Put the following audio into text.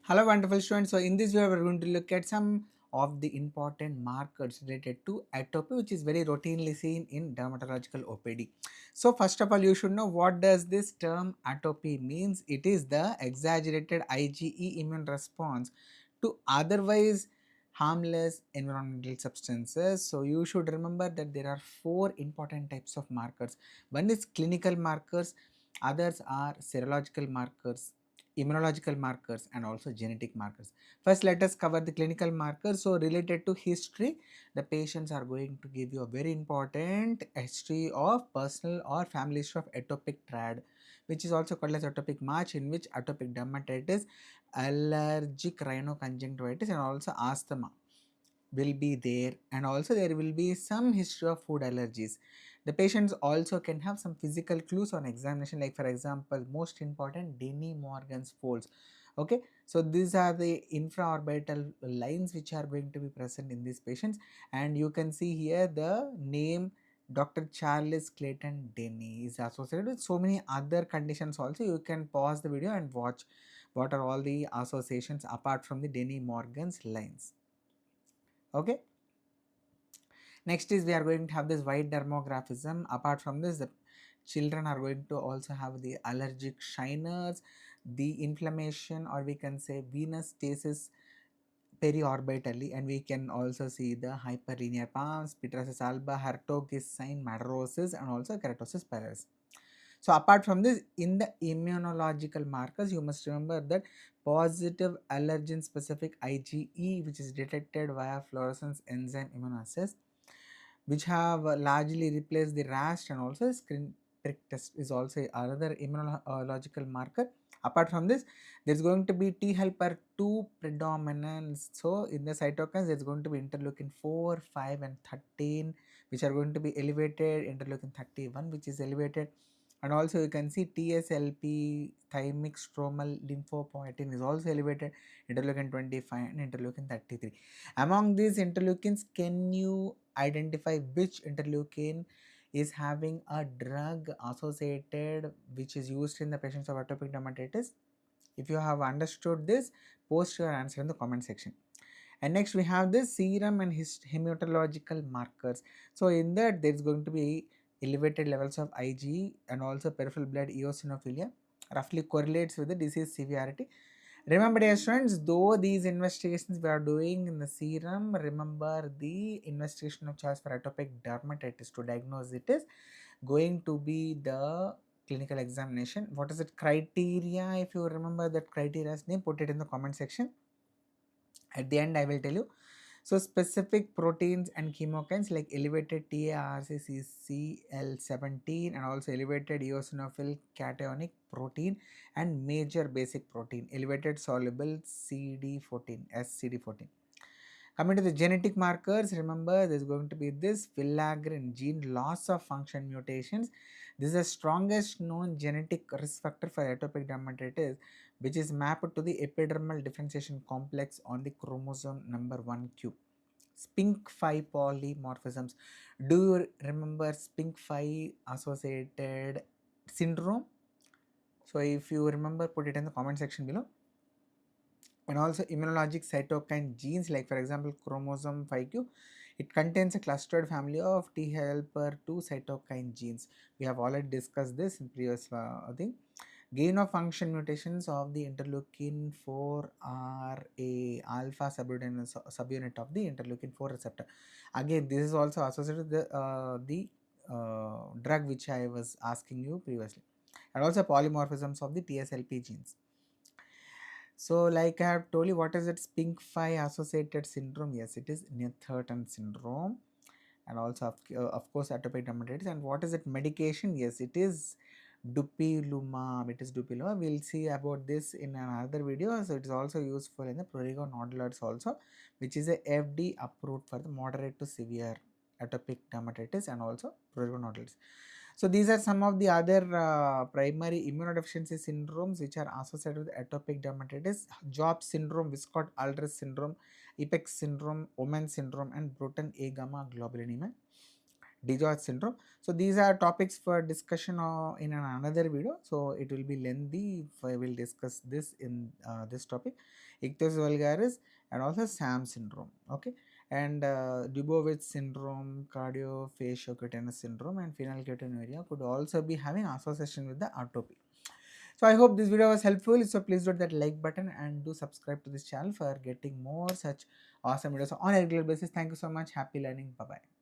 Hello wonderful students. So in this video we are going to look at some of the important markers related to atopy, which is very routinely seen in dermatological OPD. So first of all, you should know what does this term atopy means. It is the exaggerated IgE immune response to otherwise harmless environmental substances. So you should remember that there are four important types of markers. One is clinical markers, others are serological markers, immunological markers, and also genetic markers. First, let us cover the clinical markers. So related to history, the patients are going to give you a very important history of personal or family history of atopic triad, which is also called as atopic march, in which atopic dermatitis, allergic rhinoconjunctivitis, and also asthma will be there, and also there will be some history of food allergies. The patients also can have some physical clues on examination, like for example, most important, Dennie-Morgan's folds. Okay, so these are the infraorbital lines which are going to be present in these patients, and you can see here the name Dr. Charles Clayton Denny is associated with so many other conditions also. You can pause the video and watch what are all the associations apart from the Dennie-Morgan's lines. Okay, next is we are going to have this white dermographism. Apart from this, the children are going to also have the allergic shiners, the inflammation, or we can say venous stasis periorbitally, and we can also see the hyperlinear palms, pityriasis alba, Hertoghe sign, madarosis, and also keratosis pilaris. So apart from this, in the immunological markers, you must remember that positive allergen specific IgE, which is detected via fluorescence enzyme immunoassays, which have largely replaced the RAST, and also screen prick test is also another immunological marker. Apart from this, there's going to be T helper 2 predominance. So in the cytokines, there's going to be interleukin 4, 5, and 13, which are going to be elevated, interleukin 31, which is elevated, and also you can see TSLP, thymic stromal lymphopoietin, is also elevated, interleukin 25 and interleukin 33. Among these interleukins, can you identify which interleukin is having a drug associated which is used in the patients of atopic dermatitis? If you have understood this, post your answer in the comment section. And next we have this serum and hematological markers. So in that, there is going to be elevated levels of IgE and also peripheral blood eosinophilia, roughly correlates with the disease severity. Remember, dear students, though these investigations we are doing in the serum, remember the investigation of choice for atopic dermatitis to diagnose it is going to be the clinical examination. What is it criteria? If you remember that criteria's name, put it in the comment section. At the end, I will tell you. So specific proteins and chemokines like elevated TARC-CCL17 and also elevated eosinophil cationic protein and major basic protein, elevated soluble CD14, SCD14. Coming to the genetic markers, remember there's going to be this filaggrin gene loss of function mutations. This is the strongest known genetic risk factor for atopic dermatitis, which is mapped to the epidermal differentiation complex on the chromosome number 1q. SPINK5 polymorphisms. Do you remember SPINK5 associated syndrome? So if you remember, put it in the comment section below. And also immunologic cytokine genes, like for example chromosome 5q, it contains a clustered family of T helper 2 cytokine genes. We have already discussed this in previous thing. Gain of function mutations of the interleukin 4 are a alpha subunit of the interleukin 4 receptor. Again, this is also associated with the drug which I was asking you previously, and also polymorphisms of the TSLP genes. So like I have told you, what is it? SPINK5 associated syndrome? Yes, it is Netherton syndrome, and also of course atopic dermatitis. And what is it? Medication? Yes, it is Dupilumab. It is Dupilumab. We'll see about this in another video. So it is also useful in the prurigo nodularis also, which is a FD approved for the moderate to severe atopic dermatitis and also prurigo nodularis. So these are some of the other primary immunodeficiency syndromes which are associated with atopic dermatitis: Job syndrome, Wiskott-Aldrich syndrome, Ipex syndrome, Omenn syndrome, and Bruton A gamma globulinemia. DiGeorge syndrome. So these are topics for discussion in another video. So it will be lengthy if I will discuss this in this topic, ichthyosis vulgaris and also SAM syndrome. Okay, and Dubovich syndrome, cardiofaciocutaneous syndrome, and phenylketonuria could also be having association with the atopy. So I hope this video was helpful. So please do that like button and do subscribe to this channel for getting more such awesome videos on a regular basis. Thank you so much. Happy learning. Bye bye.